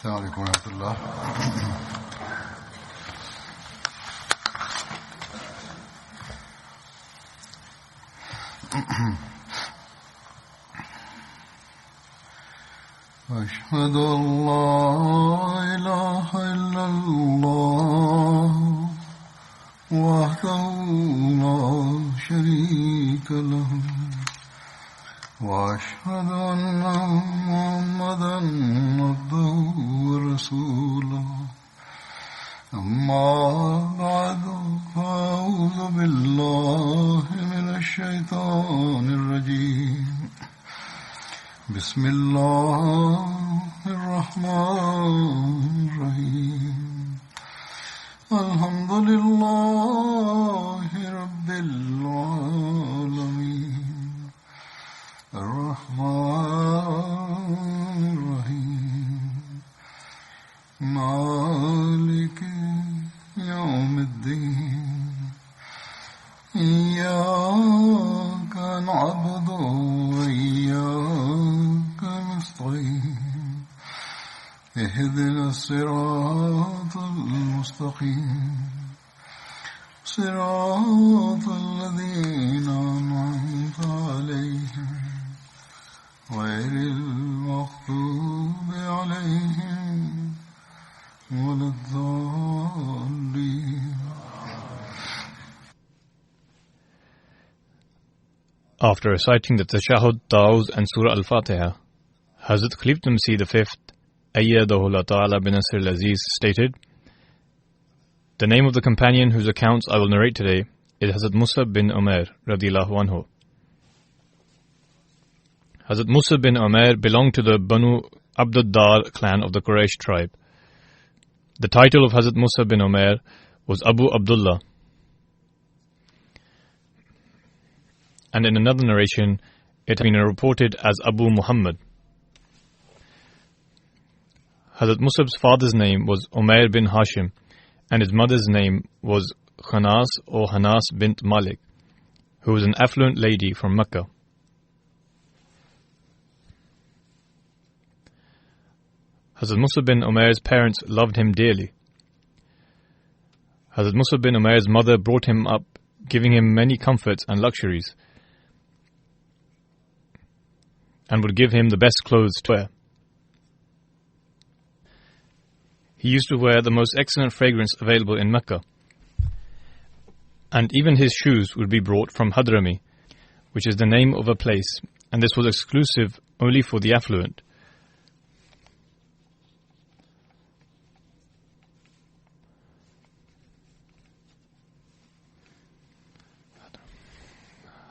السلام عليكم ورحمة الله. أشهد أن لا إله إلا الله وحده لا شريك له وأشهد أن محمدا عبده ورسوله أما بعد فأعوذ بالله من الشيطان الرجيم بسم الله الرحمن الرحيم الحمد لله رب العالمين الرحمن الرحيم مالك يوم الدين إياك نعبد وإياك نستعين اهدنا الصراط المستقيم صراط الذين أنعمت عليهم غير المغضوب عليهم ولا الضالين. After reciting the Tashahhud, Ta'awuz and Surah Al-Fatiha, Hazrat Khalifatul Masih V, Ayyadahullah Ta'ala bin Nasir al-Aziz stated, the name of the companion whose accounts I will narrate today is Hazrat Musab bin Umair radiyallahu anhu. Hazrat Musab bin Umair belonged to the Banu Abduddar clan of the Quraysh tribe. The title of Hazrat Musab bin Umair was Abu Abdullah. And in another narration, it has been reported as Abu Muhammad. Hazrat Musab's father's name was Umair bin Hashim, and his mother's name was Khanas or Hanas bint Malik, who was an affluent lady from Mecca. Hazrat Musab bin Umair's parents loved him dearly. Hazrat Musab bin Umair's mother brought him up, giving him many comforts and luxuries, and would give him the best clothes to wear. He used to wear the most excellent fragrance available in Mecca, and even his shoes would be brought from Hadrami, which is the name of a place, and this was exclusive only for the affluent.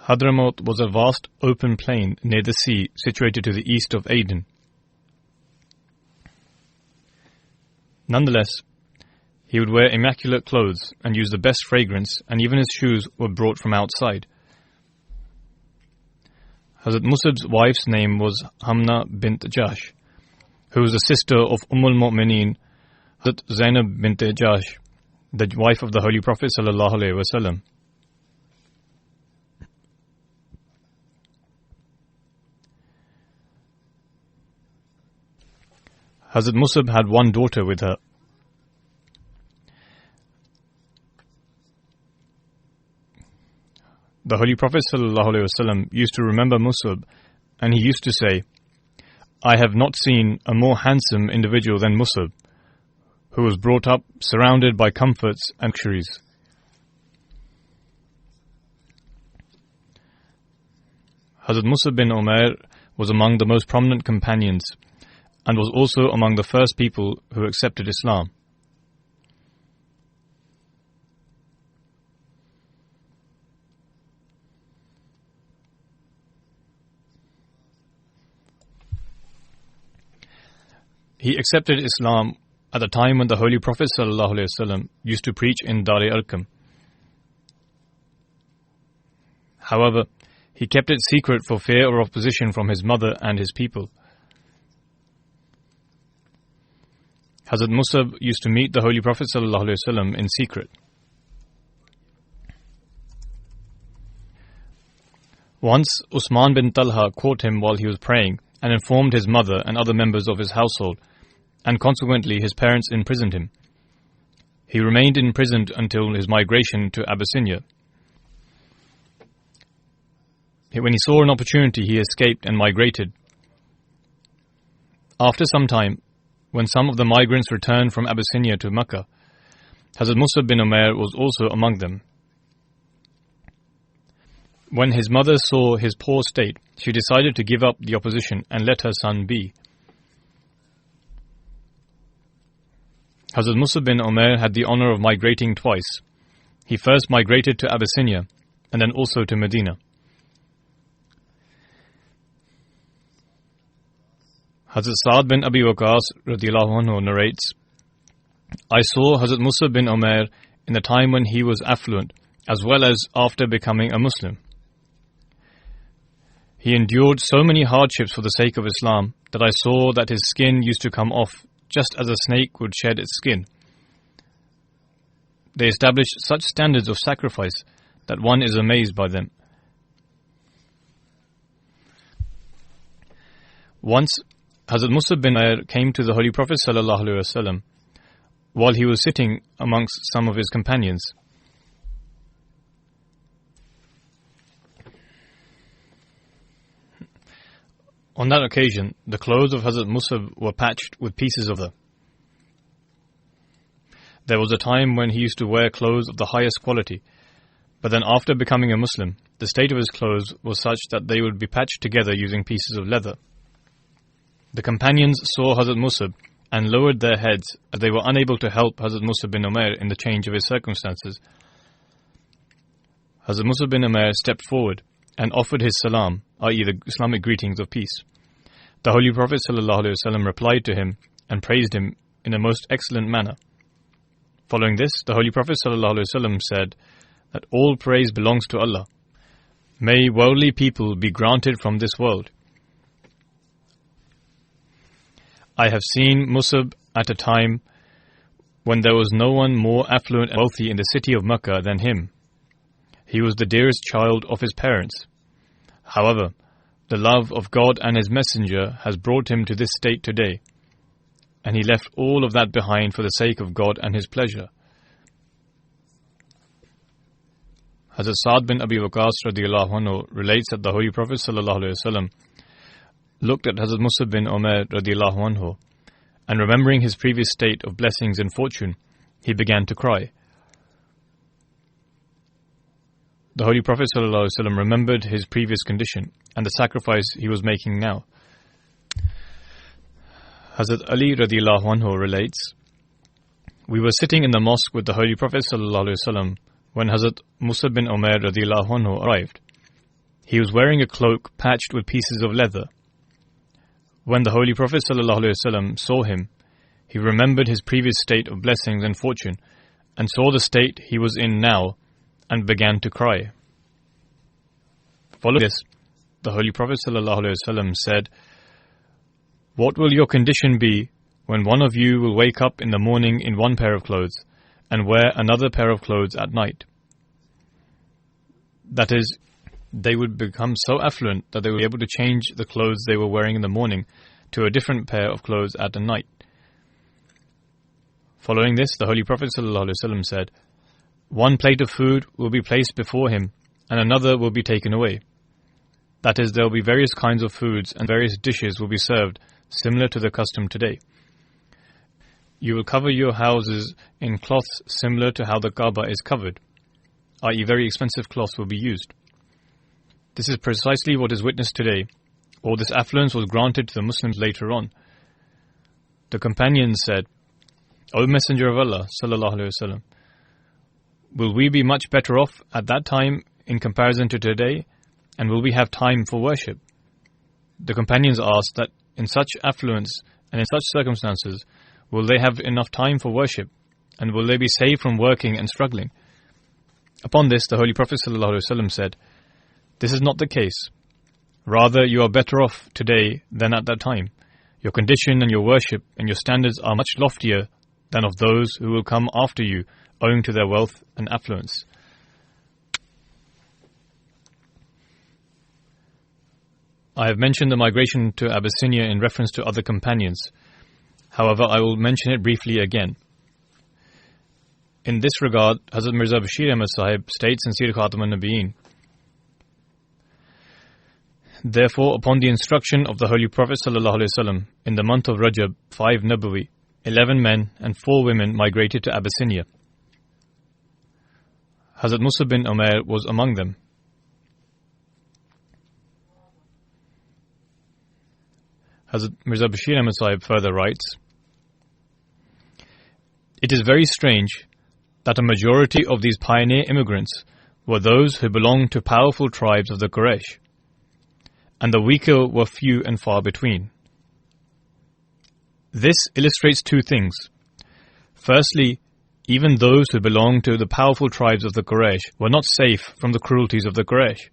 Hadramaut was a vast open plain near the sea situated to the east of Aden. Nonetheless, he would wear immaculate clothes and use the best fragrance, and even his shoes were brought from outside. Hazrat Musab's wife's name was Hamna bint Jahsh, who was the sister of al-Mu'mineen, Hazrat Zainab bint Jahsh, the wife of the Holy Prophet sallallahu alaihi wasallam. Hazrat Musab had one daughter with her. The Holy Prophet ﷺ used to remember Musab, and he used to say, I have not seen a more handsome individual than Musab, who was brought up surrounded by comforts and luxuries. Hazrat Musab bin Umair was among the most prominent companions, and was also among the first people who accepted Islam. He accepted Islam at the time when the Holy Prophet ﷺ used to preach in Dar-e-Arqam. However, he kept it secret for fear of opposition from his mother and his people. Hazrat Musab used to meet the Holy Prophet ﷺ in secret. Once, Usman bin Talha caught him while he was praying and informed his mother and other members of his household, and consequently his parents imprisoned him. He remained imprisoned until his migration to Abyssinia. When he saw an opportunity, he escaped and migrated. After some time, when some of the migrants returned from Abyssinia to Makkah, Hazrat Musab bin Umair was also among them. When his mother saw his poor state, she decided to give up the opposition and let her son be. Hazrat Musab bin Umair had the honor of migrating twice. He first migrated to Abyssinia and then also to Medina. Hazrat Sa'd bin Abi Waqqas radiyallahu anhu narrates, I saw Hazrat Musab bin Umair in the time when he was affluent, as well as after becoming a Muslim. He endured so many hardships for the sake of Islam that I saw that his skin used to come off just as a snake would shed its skin. They established such standards of sacrifice that one is amazed by them. Once, Hazrat Musab bin Umair came to the Holy Prophet ﷺ while he was sitting amongst some of his companions. On that occasion, the clothes of Hazrat Musab were patched with pieces of leather. There was a time when he used to wear clothes of the highest quality, but then after becoming a Muslim, the state of his clothes was such that they would be patched together using pieces of leather. The companions saw Hazrat Musab and lowered their heads as they were unable to help Hazrat Musab bin Umair in the change of his circumstances. Hazrat Musab bin Umair stepped forward and offered his salam, i.e. the Islamic greetings of peace. The Holy Prophet ﷺ replied to him and praised him in a most excellent manner. Following this, the Holy Prophet ﷺ said that all praise belongs to Allah. May worldly people be granted from this world. I have seen Musab at a time when there was no one more affluent and wealthy in the city of Makkah than him. He was the dearest child of his parents. However, the love of God and His Messenger has brought him to this state today, and he left all of that behind for the sake of God and His pleasure. Hazrat Sa'd bin Abi Waqqas radiyallahu anhu relates that the Holy Prophet ﷺ looked at Hazrat Musab bin Umair radiyallahu anhu, and remembering his previous state of blessings and fortune, he began to cry. The Holy Prophet ﷺ remembered his previous condition and the sacrifice he was making now. Hazrat Ali radiyallahu anhu relates, we were sitting in the mosque with the Holy Prophet ﷺ when Hazrat Musab bin Umair radiyallahu anhu arrived. He was wearing a cloak patched with pieces of leather. When the Holy Prophet ﷺ saw him, he remembered his previous state of blessings and fortune and saw the state he was in now and began to cry. Following this, the Holy Prophet ﷺ said, what will your condition be when one of you will wake up in the morning in one pair of clothes and wear another pair of clothes at night? That is, they would become so affluent that they would be able to change the clothes they were wearing in the morning to a different pair of clothes at night. Following this, the Holy Prophet ﷺ said, one plate of food will be placed before him and another will be taken away. That is, there will be various kinds of foods and various dishes will be served, similar to the custom today. You will cover your houses in cloths similar to how the Kaaba is covered, i.e. very expensive cloths will be used. This is precisely what is witnessed today, or this affluence was granted to the Muslims later on. The companions said, O Messenger of Allah sallallahu alaihi wasallam, will we be much better off at that time in comparison to today, and will we have time for worship? The companions asked that in such affluence and in such circumstances, will they have enough time for worship, and will they be saved from working and struggling? Upon this, the Holy Prophet ﷺ said, this is not the case. Rather, you are better off today than at that time. Your condition and your worship and your standards are much loftier than of those who will come after you, owing to their wealth and affluence. I have mentioned the migration to Abyssinia in reference to other companions. However, I will mention it briefly again. In this regard, Hazrat Mirza Bashir Ahmad Sahib states in Sir Khatam an-Nabiyeen, therefore, upon the instruction of the Holy Prophet ﷺ, in the month of Rajab, 5 Nabawi, 11 men and 4 women migrated to Abyssinia. Hazrat Musa bin Umair was among them. Hazrat Mirza Bashir Ahmad Sahib further writes, it is very strange that a majority of these pioneer immigrants were those who belonged to powerful tribes of the Quraysh, and the weaker were few and far between. This illustrates 2 things. Firstly, even those who belonged to the powerful tribes of the Quraysh were not safe from the cruelties of the Quraysh.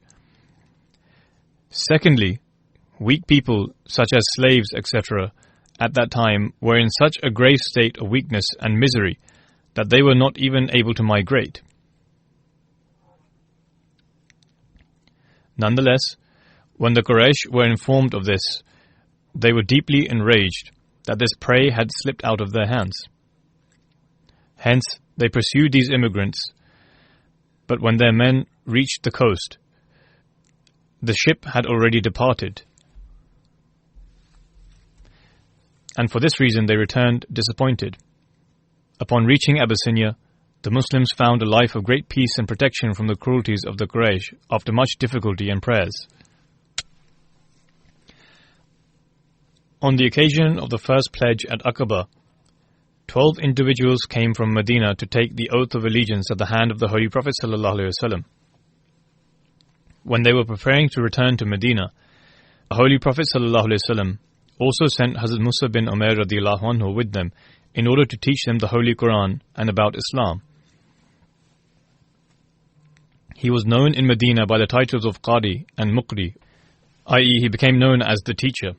Secondly, weak people such as slaves, etc., at that time were in such a grave state of weakness and misery that they were not even able to migrate. Nonetheless, when the Quraysh were informed of this, they were deeply enraged that this prey had slipped out of their hands. Hence, they pursued these immigrants, but when their men reached the coast, the ship had already departed. And for this reason they returned disappointed. Upon reaching Abyssinia, the Muslims found a life of great peace and protection from the cruelties of the Quraysh after much difficulty and prayers. On the occasion of the first pledge at Aqaba, 12 individuals came from Medina to take the oath of allegiance at the hand of the Holy Prophet ﷺ. When they were preparing to return to Medina, the Holy Prophet ﷺ also sent Hazrat Musa bin Umair radiyallahu anhu with them in order to teach them the Holy Quran and about Islam. He was known in Medina by the titles of Qadi and Muqri, i.e. he became known as the teacher.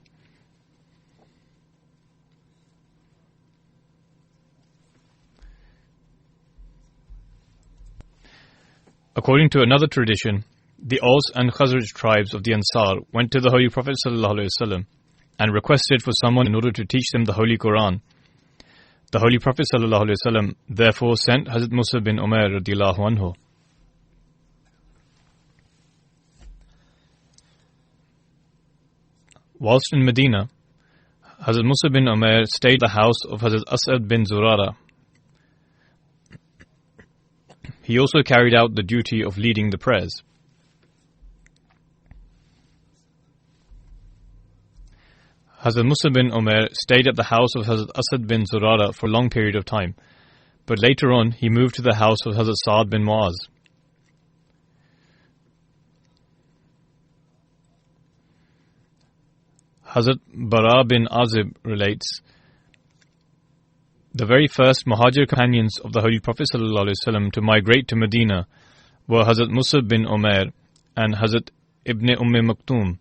According to another tradition, the Aus and Khazraj tribes of the Ansar went to the Holy Prophet ﷺ and requested for someone in order to teach them the Holy Quran. The Holy Prophet ﷺ therefore sent Hazrat Musa bin Umair radiyallahu anhu. Whilst in Medina, Hazrat Musa bin Umair stayed at the house of Hazrat Asad bin Zurara. He also carried out the duty of leading the prayers. Hazrat Musa bin Umair stayed at the house of Hazrat Asad bin Zurara for a long period of time, but later on he moved to the house of Hazrat Sa'ad bin Muaz. Hazrat Bara bin Azib relates, the very first Muhajir companions of the Holy Prophet ﷺ to migrate to Medina were Hazrat Musa bin Umair and Hazrat Ibn Maktoum.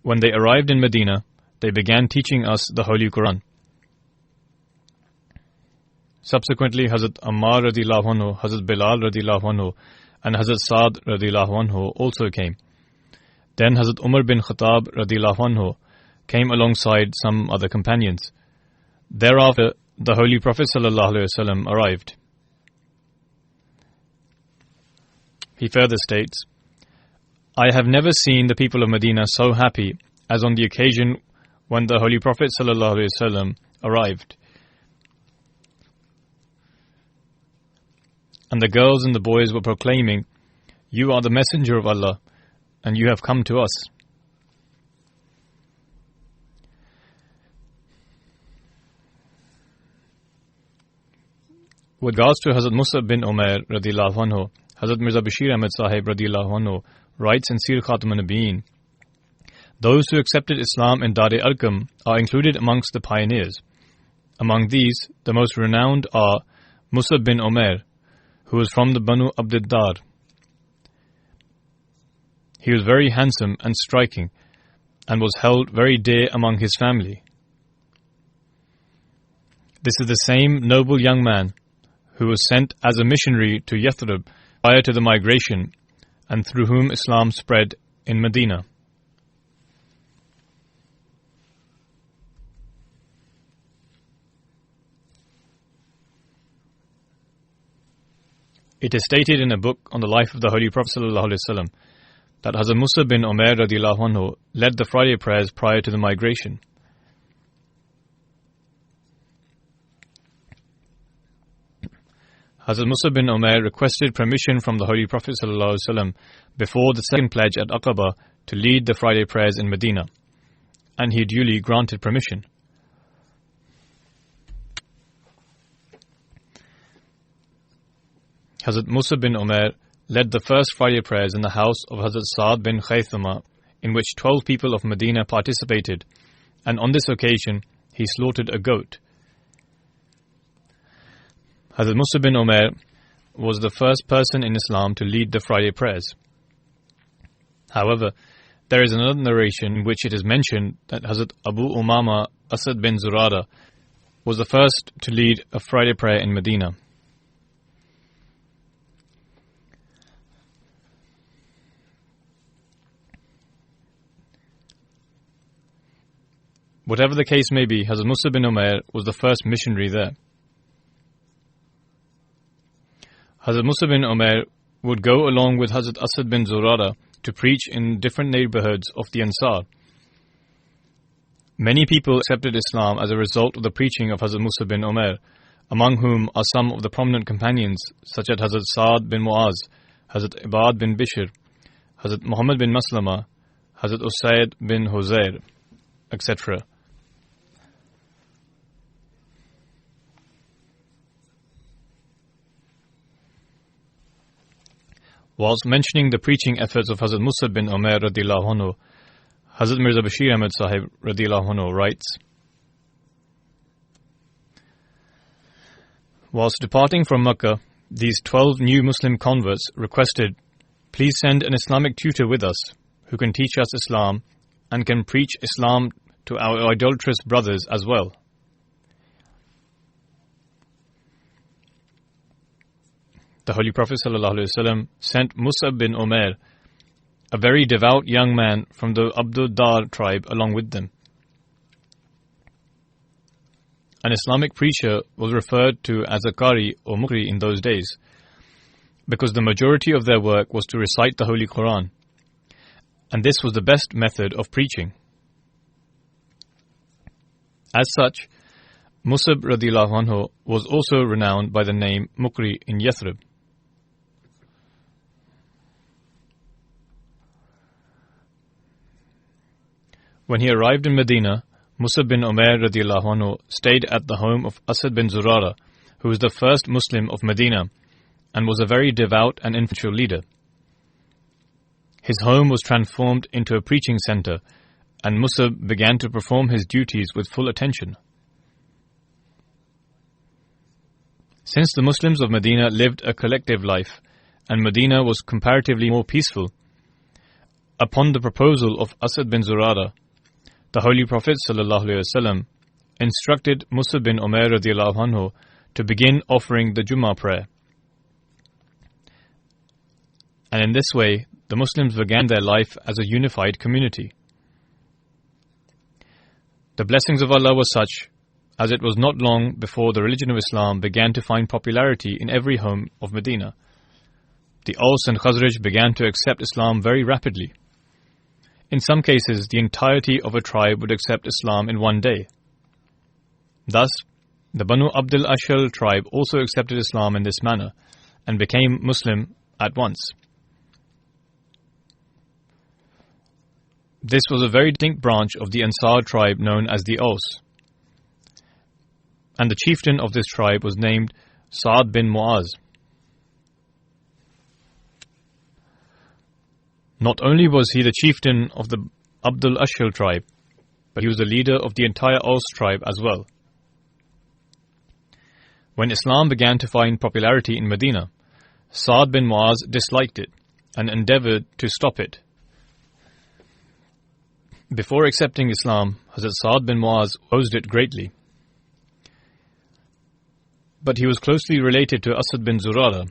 When they arrived in Medina, they began teaching us the Holy Quran. Subsequently, Hazrat Ammar radiyallahu anhu, Hazrat Bilal radiyallahu anhu, and Hazrat Sa'd radiyallahu anhu also came. Then Hazrat Umar bin Khattab radiyallahu anhu came alongside some other companions. Thereafter, the Holy Prophet ﷺ arrived. He further states, I have never seen the people of Medina so happy as on the occasion when the Holy Prophet ﷺ arrived. And the girls and the boys were proclaiming, You are the messenger of Allah, and you have come to us. With regards to Hazrat Musa bin Umair radiyallahu anhu, Hazrat Mirza Bashir Ahmad Sahib radiyallahu anhu writes in Sir Khatam an-Nabiyeen, those who accepted Islam in Dar-e-Arqam are included amongst the pioneers. Among these, the most renowned are Musa bin Umair, who was from the Banu Abd-Dar. He was very handsome and striking, and was held very dear among his family. This is the same noble young man who was sent as a missionary to Yathrib prior to the migration, and through whom Islam spread in Medina. It is stated in a book on the life of the Holy Prophet ﷺ that Hazrat Musab bin Umair radiallahu anhu led the Friday prayers prior to the migration. Hazrat Musab bin Umair requested permission from the Holy Prophet ﷺ before the second pledge at Aqaba to lead the Friday prayers in Medina, and he duly granted permission. Hazrat Musab bin Umair led the first Friday prayers in the house of Hazrat Sa'd bin Khaythama, in which 12 people of Medina participated, and on this occasion he slaughtered a goat. Hazrat Musab bin Umair was the first person in Islam to lead the Friday prayers. However, there is another narration in which it is mentioned that Hazrat Abu Umama Asad bin Zurara was the first to lead a Friday prayer in Medina. Whatever the case may be, Hazrat Musab bin Umair was the first missionary there. Hazrat Musab bin Umair would go along with Hazrat Asad bin Zurara to preach in different neighborhoods of the Ansar. Many people accepted Islam as a result of the preaching of Hazrat Musab bin Umair, among whom are some of the prominent companions such as Hazrat Sa'd bin Mu'az, Hazrat Ibad bin Bishr, Hazrat Muhammad bin Maslama, Hazrat Usaid bin Huzair, etc. Whilst mentioning the preaching efforts of Hazrat Musab bin Umair radiallahu anhu, Hazrat Mirza Bashir Ahmad Sahib radiallahu anhu writes, whilst departing from Makkah, these 12 new Muslim converts requested, please send an Islamic tutor with us who can teach us Islam and can preach Islam to our idolatrous brothers as well. The Holy Prophet ﷺ sent Musab bin Umair, a very devout young man from the Abdul Dar tribe, along with them. An Islamic preacher was referred to as a Qari or Muqri in those days, because the majority of their work was to recite the Holy Quran, and this was the best method of preaching. As such, Musab radiallahu anhu was also renowned by the name Muqri in Yathrib. When he arrived in Medina, Musab bin Umair radiallahu anhu stayed at the home of Asad bin Zurara, who was the first Muslim of Medina and was a very devout and influential leader. His home was transformed into a preaching center, and Musab began to perform his duties with full attention. Since the Muslims of Medina lived a collective life, and Medina was comparatively more peaceful, upon the proposal of Asad bin Zurara, the Holy Prophet ﷺ instructed Musab bin Umair radiallahu anhu to begin offering the Jummah prayer. And in this way, the Muslims began their life as a unified community. The blessings of Allah were such, as it was not long before the religion of Islam began to find popularity in every home of Medina. The Aus and Khazraj began to accept Islam very rapidly. In some cases, the entirety of a tribe would accept Islam in one day. Thus, the Banu Abdul Ashal tribe also accepted Islam in this manner and became Muslim at once. This was a very distinct branch of the Ansar tribe known as the Aus, and the chieftain of this tribe was named Sa'd bin Mu'az. Not only was he the chieftain of the Abdul Ashal tribe, but he was the leader of the entire Aus tribe as well. When Islam began to find popularity in Medina, Sa'd bin Mu'az disliked it and endeavored to stop it. Before accepting Islam, Hazrat Sa'd bin Mu'az opposed it greatly. But he was closely related to Asad bin Zurara.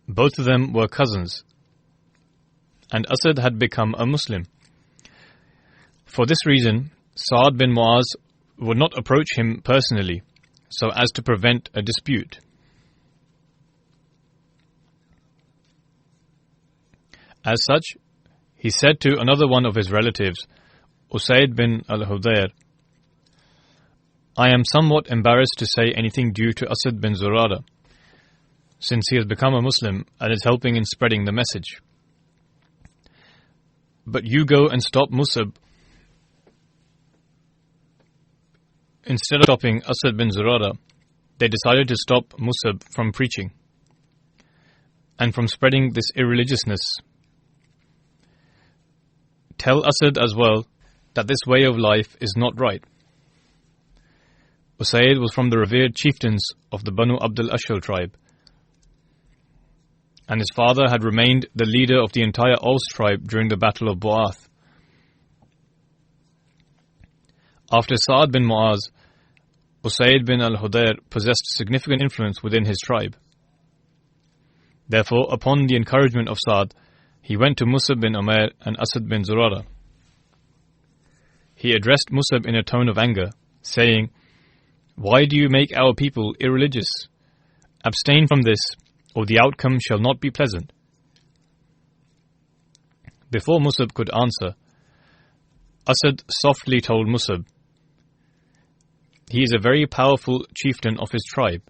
Both of them were cousins, and Asad had become a Muslim. For this reason, Sa'd bin Mu'az would not approach him personally, so as to prevent a dispute. As such, he said to another one of his relatives, Usayd bin al-Hudayr, I am somewhat embarrassed to say anything due to Asad bin Zurara, since he has become a Muslim and is helping in spreading the message. But you go and stop Musab. Instead of stopping Asad bin Zurara, they decided to stop Musab from preaching and from spreading this irreligiousness. Tell Asad as well that this way of life is not right. Usayd was from the revered chieftains of the Banu Abdul Ashal tribe, and his father had remained the leader of the entire Aus tribe during the Battle of Bu'ath. After Sa'ad bin Mu'az, Usayd bin al-Hudayr possessed significant influence within his tribe. Therefore, upon the encouragement of Sa'ad, he went to Musab bin Umair and Asad bin Zurara. He addressed Musab in a tone of anger, saying, Why do you make our people irreligious? Abstain from this, or the outcome shall not be pleasant. Before Musab could answer, Asad softly told Musab, He is a very powerful chieftain of his tribe.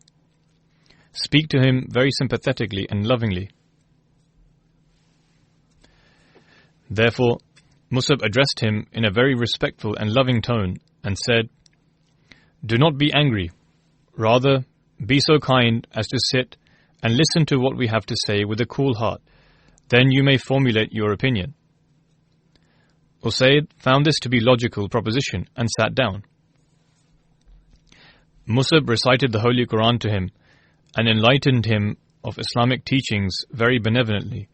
Speak to him very sympathetically and lovingly. Therefore, Musab addressed him in a very respectful and loving tone and said, Do not be angry. Rather, be so kind as to sit and listen to what we have to say with a cool heart. Then you may formulate your opinion. Usayd found this to be a logical proposition and sat down. Musab recited the Holy Quran to him and enlightened him of Islamic teachings very benevolently.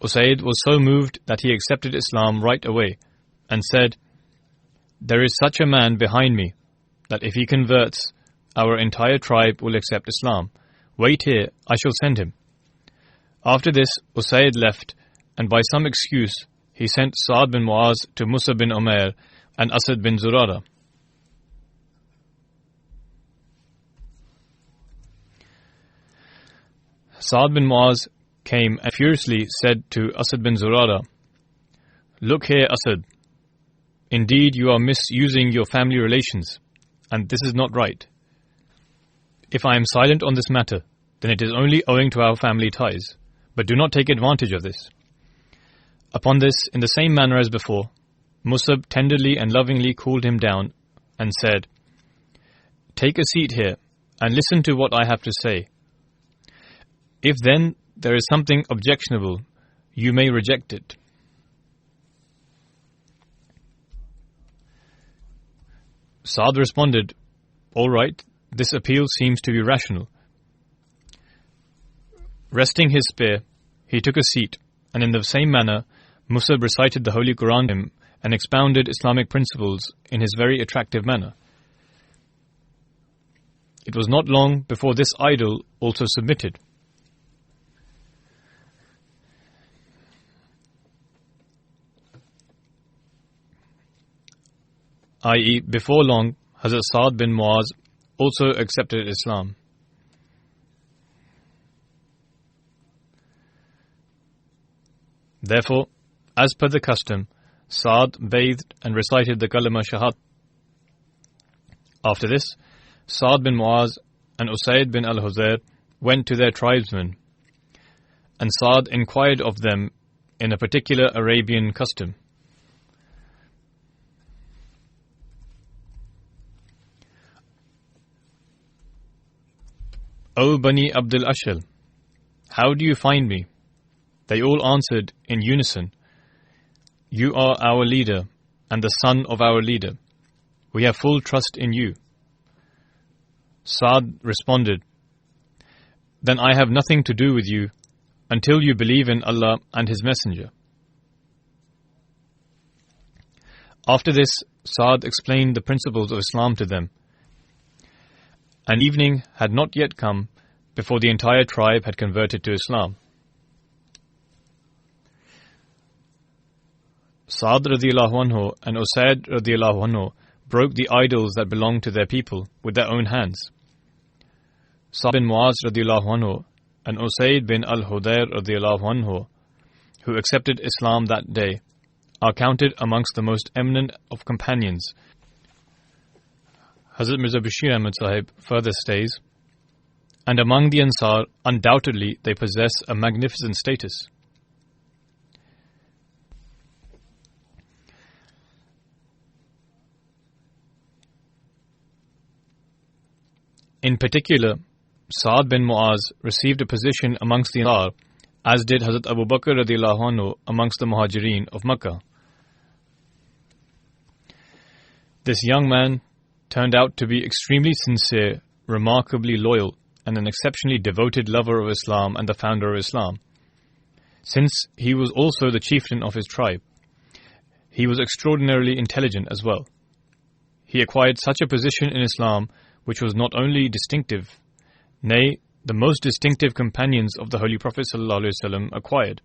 Usayd was so moved that he accepted Islam right away and said, There is such a man behind me that if he converts, our entire tribe will accept Islam. Wait here, I shall send him. After this, Usayd left, and by some excuse, he sent Sa'ad bin Mu'az to Musab bin Umair and Asad bin Zurara. Sa'ad bin Mu'az came and furiously said to Asad bin Zurara, Look here, Asad. Indeed, you are misusing your family relations, and this is not right. If I am silent on this matter, then it is only owing to our family ties, but do not take advantage of this. Upon this, in the same manner as before, Musab tenderly and lovingly cooled him down and said, Take a seat here and listen to what I have to say. If then there is something objectionable, you may reject it. Sa'ad responded, All right, this appeal seems to be rational. Resting his spear, he took a seat, and in the same manner, Musab recited the Holy Quran to him and expounded Islamic principles in his very attractive manner. It was not long before this idol also submitted. I.e., before long, Hazrat Sa'ad bin Mu'az also accepted Islam. Therefore, as per the custom, Sa'ad bathed and recited the Kalima Shahad. After this, Sa'ad bin Mu'az and Usayd bin al-Hudayr went to their tribesmen, and Sa'ad inquired of them in a particular Arabian custom. O Bani Abdul Ashal, how do you find me? They all answered in unison, You are our leader and the son of our leader. We have full trust in you. Sa'ad responded, Then I have nothing to do with you until you believe in Allah and His Messenger. After this, Sa'ad explained the principles of Islam to them, and evening had not yet come before the entire tribe had converted to Islam. Sa'd radiallahu anhu and Usaid radiallahu anhu broke the idols that belonged to their people with their own hands. Sa'd bin Mu'az radiallahu anhu and Usaid bin al-Hudayr radiallahu anhu, who accepted Islam that day, are counted amongst the most eminent of companions. Hazrat Mirza Bashir Ahmad Sahib further states, and among the Ansar, undoubtedly they possess a magnificent status. In particular, Sa'd bin Mu'az received a position amongst the Ansar, as did Hazrat Abu Bakr radiallahu anhu amongst the Muhajirin of Makkah. This young man turned out to be extremely sincere, remarkably loyal, and an exceptionally devoted lover of Islam and the founder of Islam. Since he was also the chieftain of his tribe, he was extraordinarily intelligent as well. He acquired such a position in Islam which was not only distinctive, nay, the most distinctive companions of the Holy Prophet ﷺ acquired.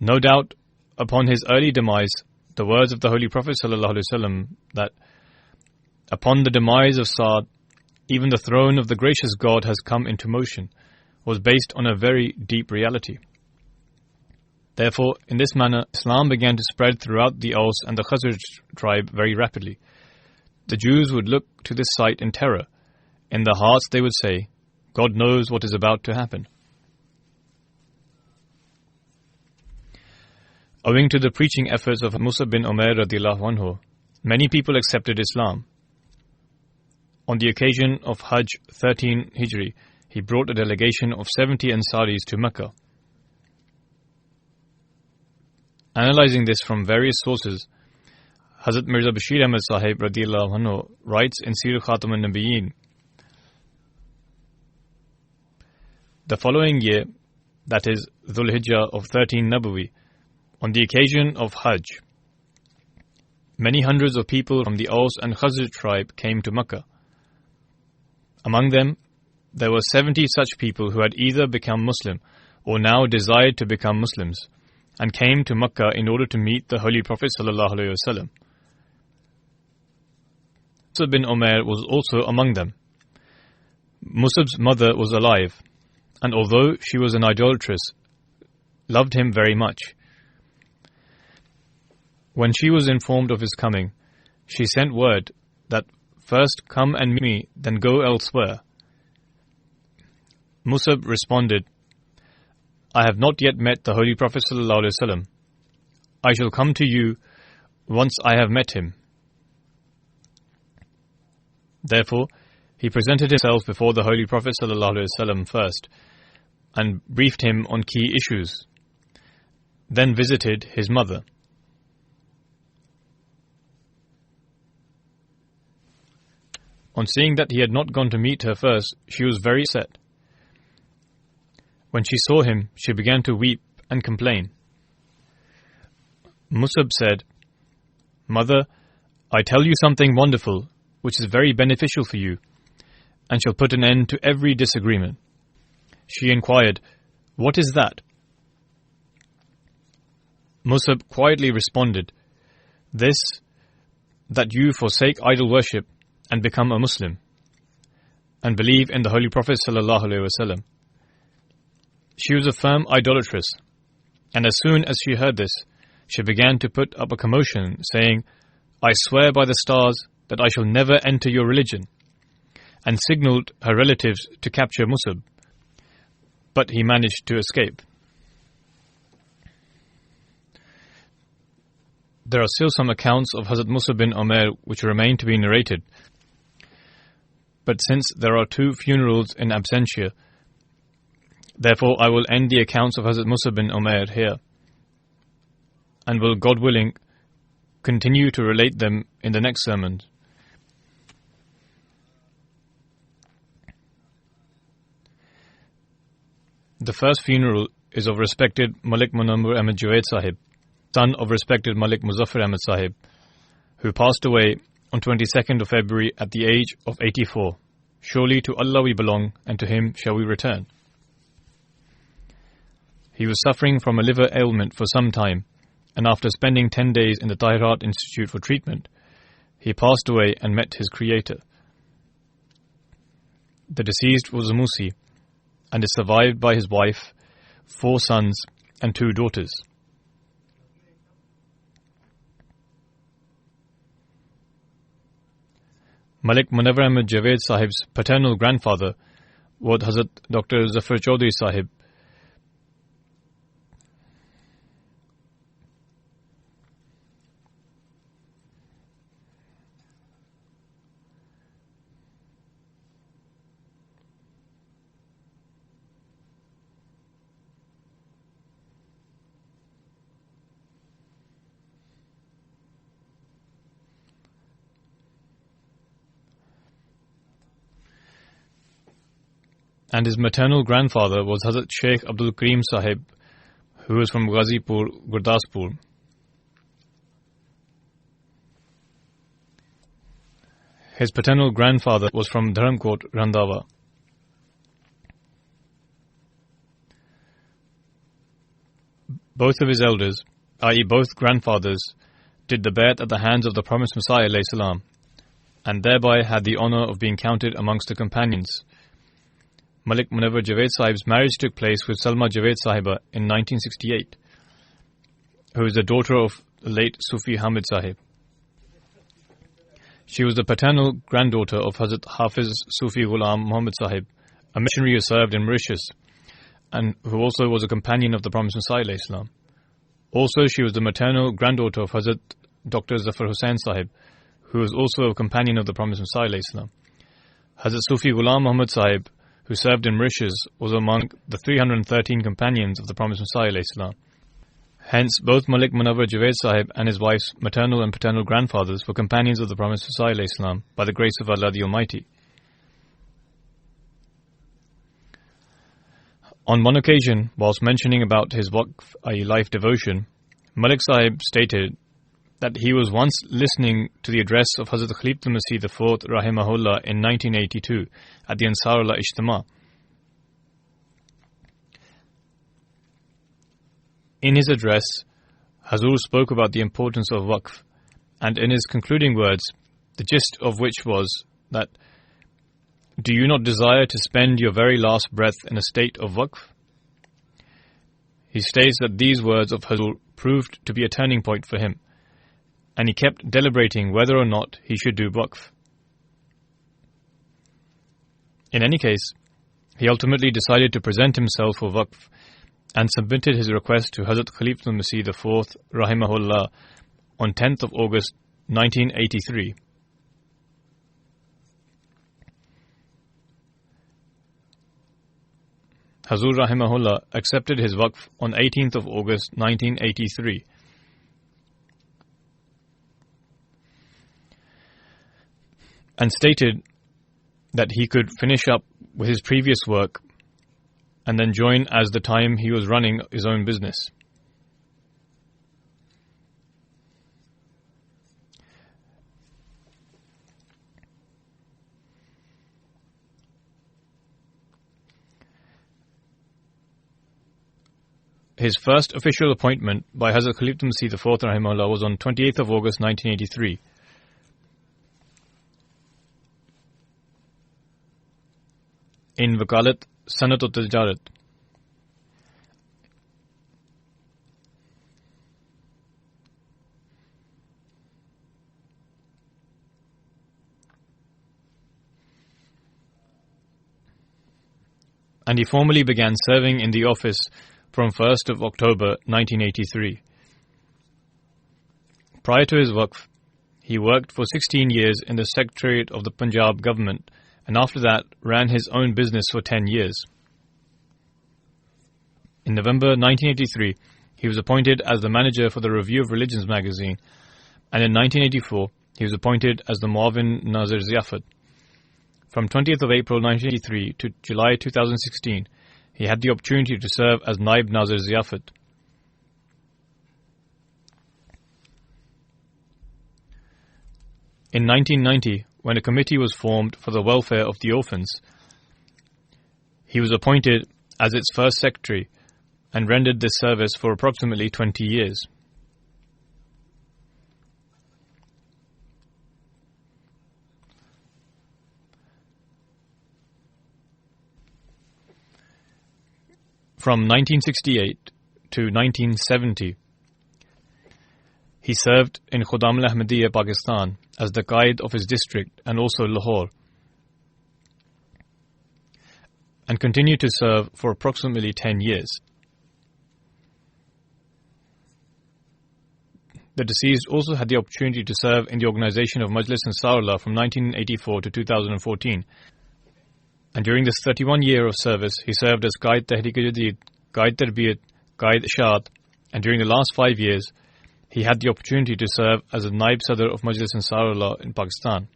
No doubt, upon his early demise, the words of the Holy Prophet ﷺ that, upon the demise of Sa'd, even the throne of the gracious God has come into motion, was based on a very deep reality. Therefore, in this manner, Islam began to spread throughout the Aus and the Khazraj tribe very rapidly. The Jews would look to this sight in terror. In their hearts they would say, God knows what is about to happen. Owing to the preaching efforts of Musab bin Umair radiallahu anhu, many people accepted Islam. On the occasion of Hajj 13 Hijri, he brought a delegation of 70 Ansaris to Mecca. Analyzing this from various sources, Hazrat Mirza Bashir Ahmad Sahib radiallahu anhu writes in Sir Khatam al-Nabiyyin, the following year, that is Dhul Hijjah of 13 Nabawi, on the occasion of Hajj, many hundreds of people from the Aus and Khazraj tribe came to Makkah. Among them, there were 70 such people who had either become Muslim or now desired to become Muslims, and came to Makkah in order to meet the Holy Prophet ﷺ. Musab bin Umair was also among them. Musab's mother was alive, and although she was an idolatress, loved him very much. When she was informed of his coming, she sent word that first come and meet me, then go elsewhere. Musab responded, I have not yet met the Holy Prophet ﷺ. I shall come to you once I have met him. Therefore, he presented himself before the Holy Prophet ﷺ first, and briefed him on key issues, then visited his mother. On seeing that he had not gone to meet her first, she was very upset. When she saw him, she began to weep and complain. Musab said, Mother, I tell you something wonderful, which is very beneficial for you, and shall put an end to every disagreement. She inquired, What is that? Musab quietly responded, This, that you forsake idol worship and become a Muslim, and believe in the Holy Prophet ﷺ. She was a firm idolatress, and as soon as she heard this, she began to put up a commotion, saying, I swear by the stars that I shall never enter your religion, and signalled her relatives to capture Musab, but he managed to escape. There are still some accounts of Hazrat Musab bin Umair which remain to be narrated, but since there are 2 funerals in absentia, therefore I will end the accounts of Hazrat Musab bin Umair here, and will, God willing, continue to relate them in the next sermon. The first funeral is of respected Malik Munawwar Ahmad Junaid Sahib, son of respected Malik Muzaffar Ahmad Sahib, who passed away on 22nd of February at the age of 84. Surely to Allah we belong, and to Him shall we return. He was suffering from a liver ailment for some time, and after spending 10 days in the Tahirat Institute for treatment, he passed away and met his Creator. The deceased was a Musi and is survived by his wife, 4 sons and 2 daughters. Malik Munawwar Ahmad Javed Sahib's paternal grandfather was Hazrat Dr. Zafar Chaudhry Sahib. And his maternal grandfather was Hazrat Sheikh Abdul Karim Sahib, who was from Ghazipur, Gurdaspur. His paternal grandfather was from Dharamkot, Randhawa. Both of his elders, i.e. both grandfathers, did the bayat at the hands of the promised Messiah ﷺ, and thereby had the honour of being counted amongst the companions. Malik Munawwar Javed Sahib's marriage took place with Salma Javed Sahiba in 1968, who is the daughter of the late Sufi Hamid Sahib. She was the paternal granddaughter of Hazrat Hafiz Sufi Ghulam Muhammad Sahib, a missionary who served in Mauritius, and who also was a companion of the promised Messiah ﷺ. Also, she was the maternal granddaughter of Hazrat Dr. Zafar Hussain Sahib, who was also a companion of the promised Messiah ﷺ. Hazrat Sufi Ghulam Muhammad Sahib, who served in Mauritius, was among the 313 companions of the promised Messiah ﷺ. Hence, both Malik Munawwar Javed Sahib and his wife's maternal and paternal grandfathers were companions of the promised Messiah ﷺ by the grace of Allah the Almighty. On one occasion, whilst mentioning about his waqf, i.e. life devotion, Malik Sahib stated that he was once listening to the address of Hazrat Khalifatul Masih IV Rahimahullah in 1982 at the Ansarullah Ijtima. In his address, Hazur spoke about the importance of waqf, and in his concluding words, the gist of which was that, do you not desire to spend your very last breath in a state of waqf? He states that these words of Hazur proved to be a turning point for him, and he kept deliberating whether or not he should do waqf. In any case, he ultimately decided to present himself for waqf and submitted his request to Hazrat Khalifatul Masih IV Rahimahullah on 10th of August 1983. Hazur Rahimahullah accepted his waqf on 18th of August 1983. And stated that he could finish up with his previous work and then join as the time he was running his own business. His first official appointment by Hazrat Khalifatul Masih IV Rahimahullah was on 28th of August 1983. In Wakalat Sanat Tijarat. And he formally began serving in the office from 1st of October 1983. Prior to his waqf, he worked for 16 years in the Secretariat of the Punjab government, and after that ran his own business for 10 years. In November 1983, he was appointed as the manager for the Review of Religions magazine, and in 1984, he was appointed as the Muavin Nazir Ziyafat. From 20th of April 1983 to July 2016, he had the opportunity to serve as Naib Nazir Ziyafat. In 1990, when a committee was formed for the welfare of the orphans, he was appointed as its first secretary and rendered this service for approximately 20 years. From 1968 to 1970, he served in Khudam al-Ahmadiyya, Pakistan as the Qaid of his district and also Lahore, and continued to serve for approximately 10 years. The deceased also had the opportunity to serve in the organization of Majlis Ansarullah from 1984 to 2014. And during this 31 year of service, he served as Qaid Tehreek-e-Jadid, Qaid Tarbiyat, Qaid Ishaat, and during the last 5 years, he had the opportunity to serve as a Naib Sadr of Majlis Ansarullah in Pakistan.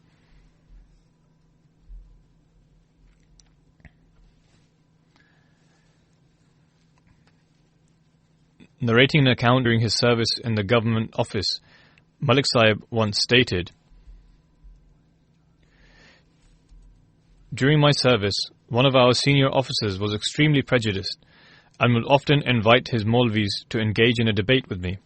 Narrating an account during his service in the government office, Malik Sahib once stated, "During my service, one of our senior officers was extremely prejudiced and would often invite his Maulvis to engage in a debate with me.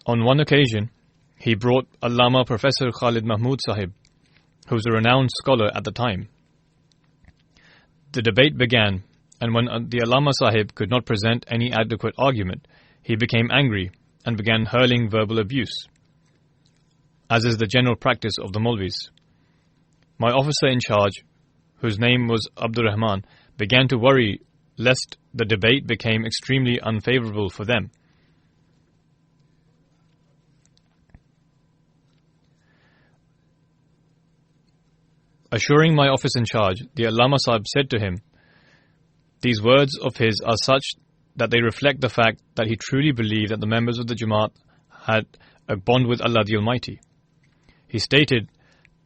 On one occasion, he brought Allama Professor Khalid Mahmood Sahib, who was a renowned scholar at the time. The debate began, and when the Allama Sahib could not present any adequate argument, he became angry and began hurling verbal abuse, as is the general practice of the Maulvis. My officer in charge, whose name was Abdur Rahman, began to worry lest the debate became extremely unfavorable for them. Assuring my officer in charge, the Allama Sahib said to him, 'These words of his are such that they reflect the fact that he truly believed that the members of the Jamaat had a bond with Allah the Almighty. He stated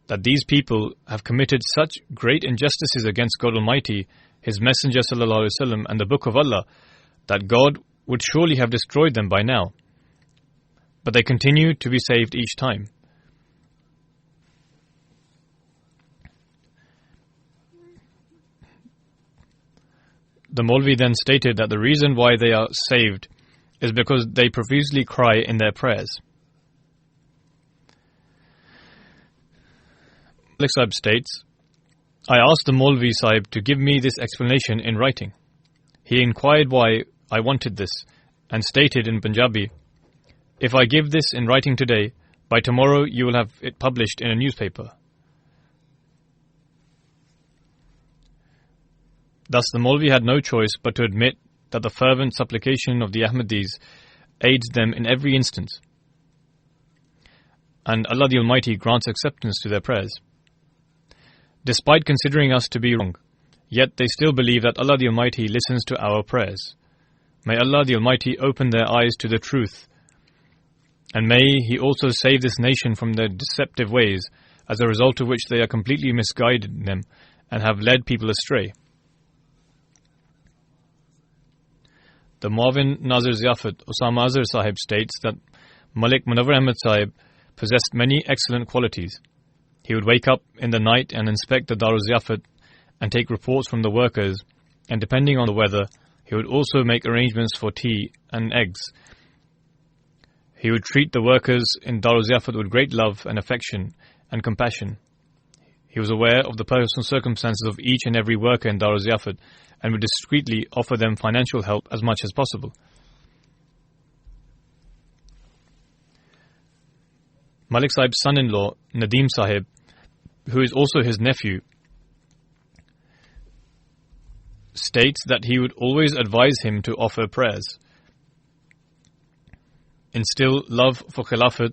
that these people have committed such great injustices against God Almighty, His Messenger sallallahu alaihi wasallam, and the Book of Allah, that God would surely have destroyed them by now. But they continue to be saved each time.' The Maulvi then stated that the reason why they are saved is because they profusely cry in their prayers. Malik Sahib states, 'I asked the Maulvi Sahib to give me this explanation in writing. He inquired why I wanted this and stated in Punjabi, 'If I give this in writing today, by tomorrow you will have it published in a newspaper.' Thus the Maulvi had no choice but to admit that the fervent supplication of the Ahmadis aids them in every instance, and Allah the Almighty grants acceptance to their prayers. Despite considering us to be wrong, yet they still believe that Allah the Almighty listens to our prayers. May Allah the Almighty open their eyes to the truth, and may He also save this nation from their deceptive ways, as a result of which they are completely misguided in them and have led people astray." The Muawin Nazir Ziyafat Usama Azhar Sahib states that Malik Munawwar Ahmad Sahib possessed many excellent qualities. He would wake up in the night and inspect the Darul Ziyafat and take reports from the workers, and depending on the weather, he would also make arrangements for tea and eggs. He would treat the workers in Darul Ziyafat with great love and affection and compassion. He was aware of the personal circumstances of each and every worker in Darul Ziyafat and would discreetly offer them financial help as much as possible. Malik Sahib's son-in-law, Nadeem Sahib, who is also his nephew, states that he would always advise him to offer prayers, instill love for Khilafat,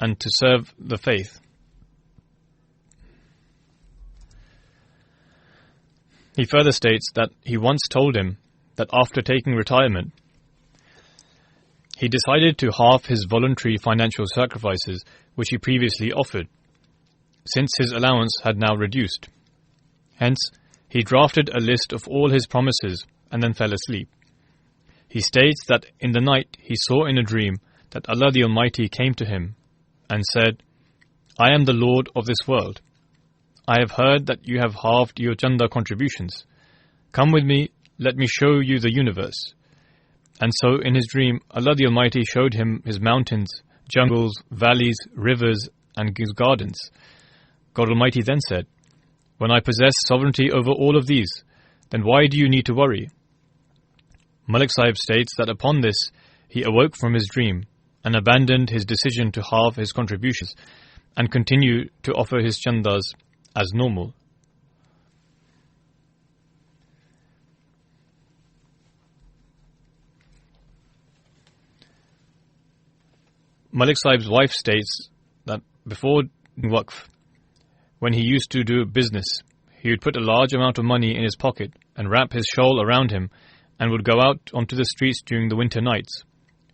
and to serve the faith. He further states that he once told him that after taking retirement, he decided to halve his voluntary financial sacrifices which he previously offered, since his allowance had now reduced. Hence, he drafted a list of all his promises and then fell asleep. He states that in the night he saw in a dream that Allah the Almighty came to him and said, "I am the Lord of this world. I have heard that you have halved your Chanda contributions. Come with me, let me show you the universe." And so in his dream, Allah the Almighty showed him his mountains, jungles, valleys, rivers, and his gardens. God Almighty then said, "When I possess sovereignty over all of these, then why do you need to worry? Malik Sahib states that upon this, he awoke from his dream and abandoned his decision to halve his contributions and continue to offer his chandas as normal. Malik Sahib's wife states that before Waqf, when he used to do business, he would put a large amount of money in his pocket and wrap his shawl around him and would go out onto the streets during the winter nights.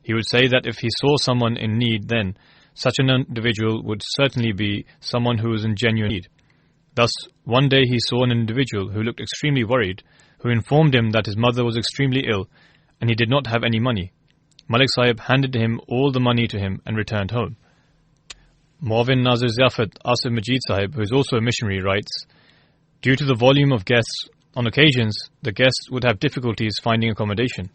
He would say that if he saw someone in need then, such an individual would certainly be someone who was in genuine need. Thus, one day he saw an individual who looked extremely worried, who informed him that his mother was extremely ill and he did not have any money. Malik Sahib handed him all the money to him and returned home. Muawin Nazir Ziyafat Asif Majid Sahib, who is also a missionary, writes, due to the volume of guests, on occasions the guests would have difficulties finding accommodation.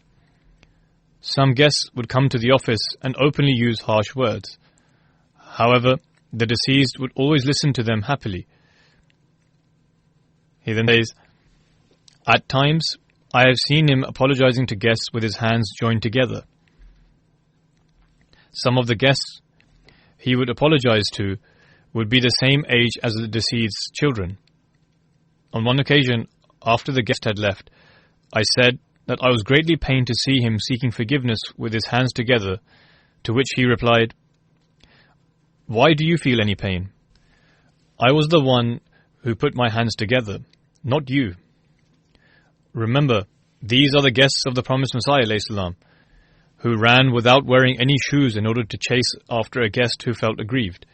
Some guests would come to the office and openly use harsh words. However, the deceased would always listen to them happily. He then says, at times I have seen him apologizing to guests with his hands joined together. Some of the guests he would apologize to would be the same age as the deceased's children. On one occasion, after the guest had left, I said that I was greatly pained to see him seeking forgiveness with his hands together, to which he replied, why do you feel any pain? I was the one who put my hands together, not you. Remember, these are the guests of the promised Messiah ﷺ, who ran without wearing any shoes in order to chase after a guest who felt aggrieved.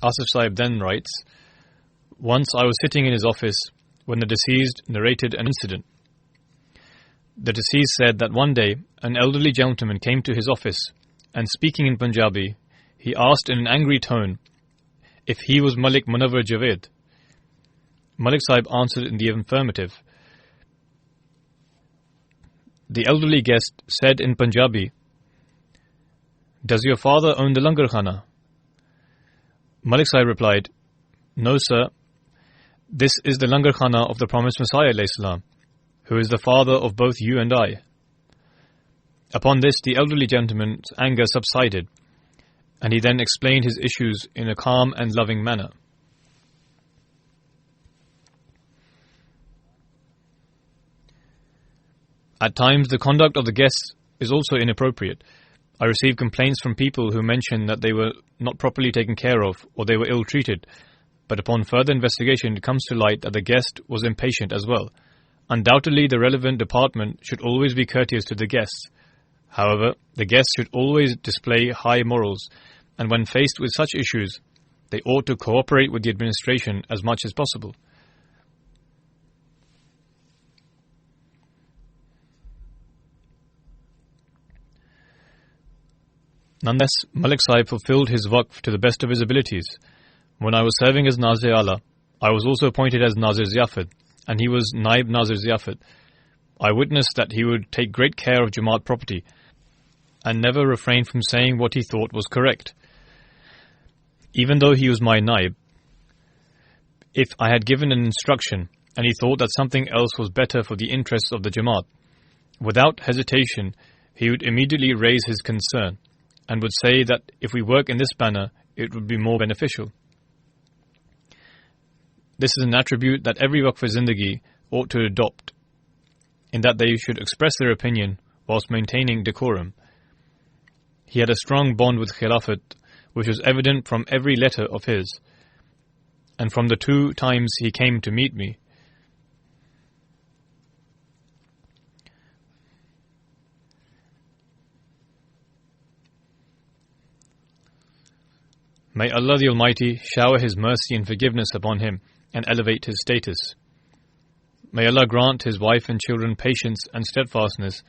Asif Sahib then writes, once I was sitting in his office when the deceased narrated an incident. The deceased said that one day an elderly gentleman came to his office and speaking in Punjabi, he asked in an angry tone if he was Malik Munawwar Javed. Malik Sahib answered in the affirmative. The elderly guest said in Punjabi, does your father own the Langar Khana? Malik Sahib replied, no sir, this is the Langar Khana of the promised Messiah ﷺ, who is the father of both you and I. Upon this, the elderly gentleman's anger subsided, and he then explained his issues in a calm and loving manner. At times, the conduct of the guests is also inappropriate. I receive complaints from people who mention that they were not properly taken care of or they were ill-treated, but upon further investigation it comes to light that the guest was impatient as well. Undoubtedly, the relevant department should always be courteous to the guests. However, the guests should always display high morals, and when faced with such issues, they ought to cooperate with the administration as much as possible. Nonetheless, Malik Sahib fulfilled his waqf to the best of his abilities. When I was serving as Nazir Ala, I was also appointed as Nazir Ziyafat, and he was Naib Nazir Ziyafat. I witnessed that he would take great care of Jamaat property and never refrain from saying what he thought was correct. Even though he was my Naib, if I had given an instruction and he thought that something else was better for the interests of the Jamaat, without hesitation, he would immediately raise his concern and would say that if we work in this manner, it would be more beneficial. This is an attribute that every Waqf-e-Zindagi ought to adopt, in that they should express their opinion whilst maintaining decorum. He had a strong bond with Khilafat, which was evident from every letter of his, and from the 2 times he came to meet me. May Allah the Almighty shower His mercy and forgiveness upon him and elevate his status. May Allah grant his wife and children patience and steadfastness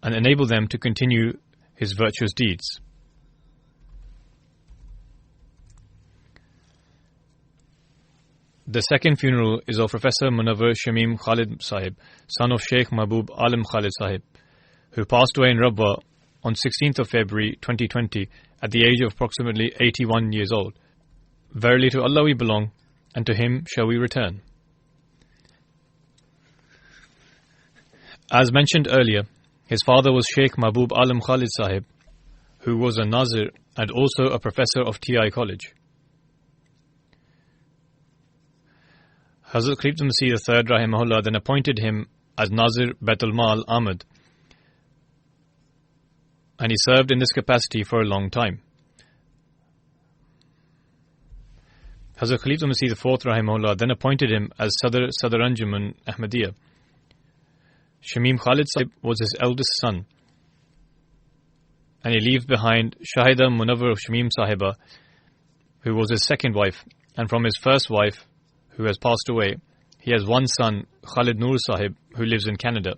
and enable them to continue his virtuous deeds. The second funeral is of Professor Munawwar Shamim Khalid Sahib, son of Sheikh Mahbub Alim Khalid Sahib, who passed away in Rabwa on 16th of February 2020 at the age of approximately 81 years old. Verily to Allah we belong, and to Him shall we return. As mentioned earlier, his father was Sheikh Mahbub Alam Khalid Sahib, who was a Nazir and also a professor of TI College. Hazrat Khalifat Masih III rahimahullah then appointed him as Nazir Baitul Mal Ahmad, and he served in this capacity for a long time. Hazrat Khalifat Masih IV rahimahullah then appointed him as Sadr Anjuman Ahmadiyya. Shamim Khalid Sahib was his eldest son, and he leaves behind Shahida Munawwar Shamim Sahiba, who was his second wife, and from his first wife, who has passed away, he has one son, Khalid Noor Sahib, who lives in Canada.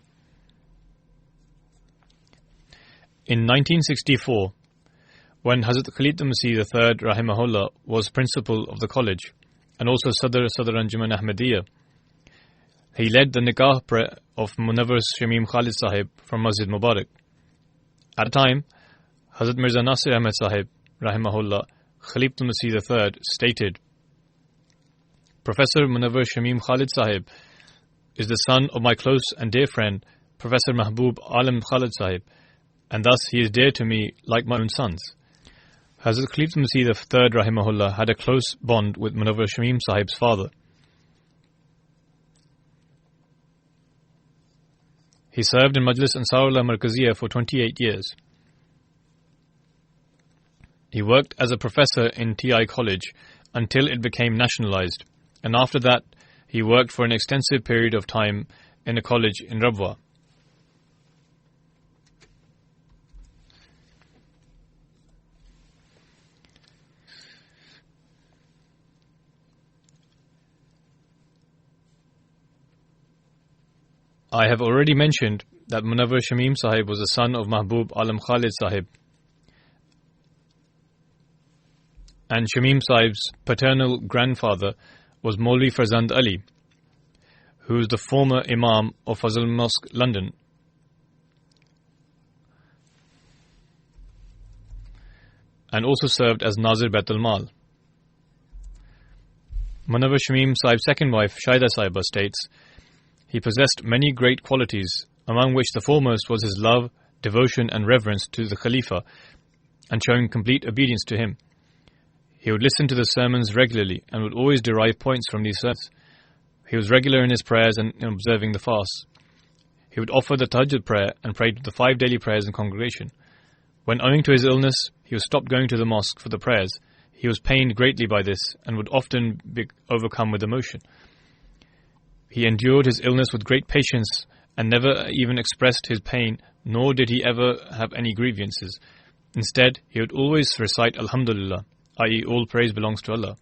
In 1964, when Hazrat Khalifat Masih III rahimahullah was principal of the college and also Sadr Anjuman Ahmadiyya, he led the nikah prayer of Munawwar Shamim Khalid Sahib from Masjid Mubarak. At the time, Hazrat Mirza Nasir Ahmed Sahib rahimahullah, Khalifat Masih III, stated, Professor Munawwar Shamim Khalid Sahib is the son of my close and dear friend, Professor Mahbub Alam Khalid Sahib, and thus he is dear to me like my own sons. Hazrat Khalifat Masih III rahimahullah had a close bond with Munawwar Shamim Sahib's father. He served in Majlis Ansarullah Markaziyya for 28 years. He worked as a professor in TI College until it became nationalized, and after that he worked for an extensive period of time in a college in Rabwa. I have already mentioned that Munawwar Shamim Sahib was the son of Mahbub Alam Khalid Sahib, and Shamim Sahib's paternal grandfather was Maulvi Farzand Ali, who is the former Imam of Fazl Mosque, London. And also served as Nazir Baitul Mal. Munawwar Shamim Sahib's second wife, Shahida Sahiba, states, he possessed many great qualities, among which the foremost was his love, devotion and reverence to the Khalifa, and showing complete obedience to him. He would listen to the sermons regularly and would always derive points from these sermons. He was regular in his prayers and in observing the fast. He would offer the Tahajjud prayer and prayed the 5 daily prayers in congregation. When owing to his illness, he was stopped going to the mosque for the prayers. He was pained greatly by this and would often be overcome with emotion. He endured his illness with great patience and never even expressed his pain, nor did he ever have any grievances. Instead, he would always recite Alhamdulillah, i.e. all praise belongs to Allah.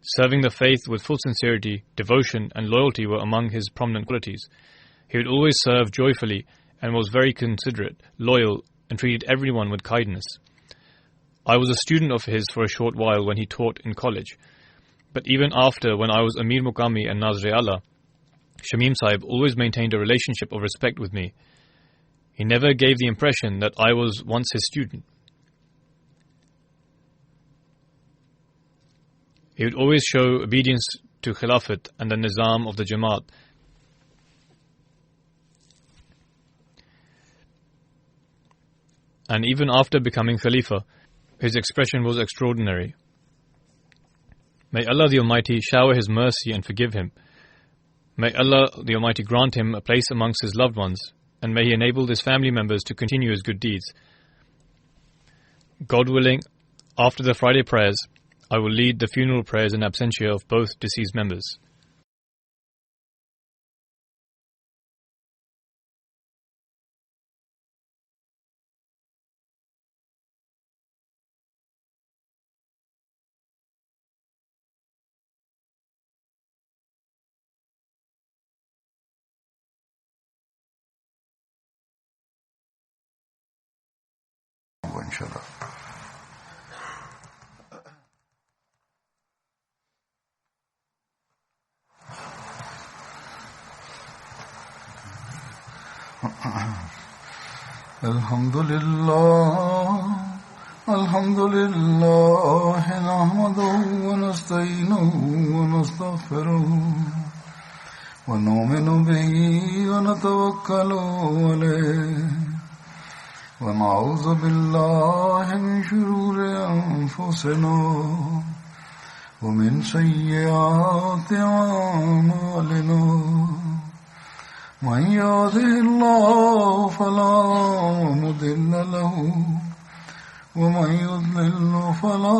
Serving the faith with full sincerity, devotion and loyalty were among his prominent qualities. He would always serve joyfully and was very considerate, loyal, and treated everyone with kindness. I was a student of his for a short while when he taught in college. But even after, when I was Amir Muqami and Nazr-e-Allah, Shamim Sahib always maintained a relationship of respect with me. He never gave the impression that I was once his student. He would always show obedience to Khilafat and the Nizam of the Jamaat. And even after becoming Khalifa, his expression was extraordinary. May Allah the Almighty shower His mercy and forgive him. May Allah the Almighty grant him a place amongst His loved ones, and may He enable His family members to continue His good deeds. God willing, after the Friday prayers, I will lead the funeral prayers in absentia of both deceased members. Inshallah. Alhamdulillah, nahmaduhu wa nasta'inuhu wa nastaghfiruh wa nu'minu bihi wa ونتوكل عليه ونعوذ بالله من شرور أنفسنا ومن سيئات أعمالنا من يهده الله فلا مضل له ومن يضلل فلا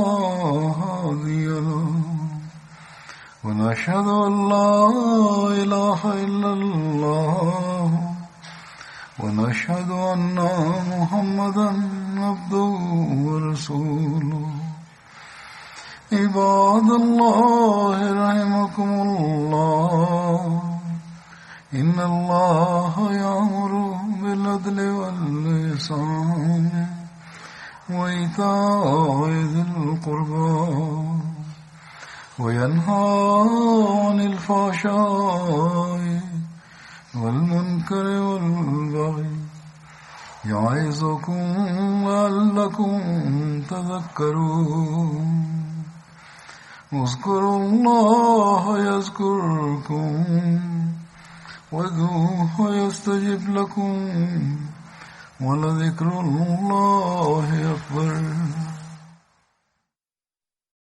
هادي له ونشهد أن لا إله إلا الله ونشهد أن محمدا عبده ورسوله عباد الله رحمكم الله إن الله يأمر بالعدل والإحسان وإيتاء ذي القربى وينهى عن الفحشاء والمنكر والبغي يعظكم لعلكم تذكرون اذكروا الله يذكركم وادعوه يستجب لكم ولذكر الله أكبر